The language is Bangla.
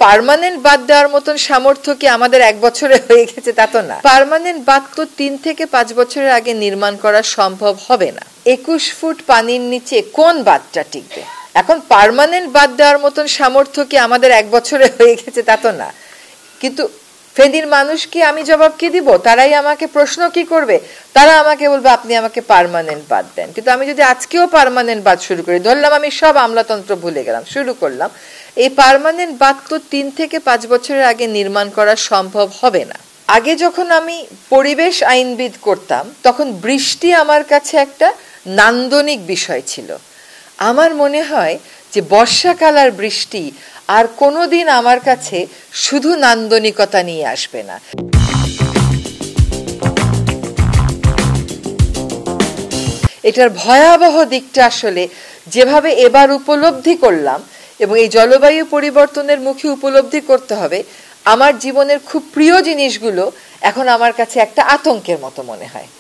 পার্মানেন্ট বাঁধ দেওয়ার মতন সামর্থ্য কি আমাদের 1 বছরে হয়ে গেছে তা তো না। পার্মানেন্ট বাঁধ তো 3 থেকে 5 বছরের আগে নির্মাণ করা সম্ভব হবে না। 21 ফুট পানির নিচে কোন বাঁধটা টিকবে? এখন পার্মানেন্ট বাঁধ দেওয়ার মতন সামর্থ্য কি আমাদের 1 বছরে হয়ে গেছে তা তো না। কিন্তু ফেনীর মানুষ কি আমি জবাব কি দিব? তারাই আমাকে প্রশ্ন কি করবে? তারা আমাকে বলবে আপনি আমাকে পার্মানেন্ট বাঁধ দেন। কিন্তু আমি যদি আজকেও পার্মানেন্ট বাঁধ শুরু করি, ধরলাম আমি সব আমলাতন্ত্র ভুলে গেলাম, শুরু করলাম, এই পার্মানেন্ট বাঁধ তো 3 থেকে 5 বছরের আগে নির্মাণ করা সম্ভব হবে না। আগে যখন আমি পরিবেশ আইনবিদ করতাম তখন বৃষ্টি আমার কাছে একটা নান্দনিক বিষয় ছিল। আমার মনে হয় যে বর্ষাকাল আর বৃষ্টি আর কোনোদিন আমার কাছে শুধু নান্দনিকতা নিয়ে আসবে না। এটার ভয়াবহ দিকটা আসলে যেভাবে এবার উপলব্ধি করলাম, এবং এই জলবায়ু পরিবর্তনের মুখে উপলব্ধি করতে হবে, আমার জীবনের খুব প্রিয় জিনিসগুলো এখন আমার কাছে একটা আতঙ্কের মতো মনে হয়।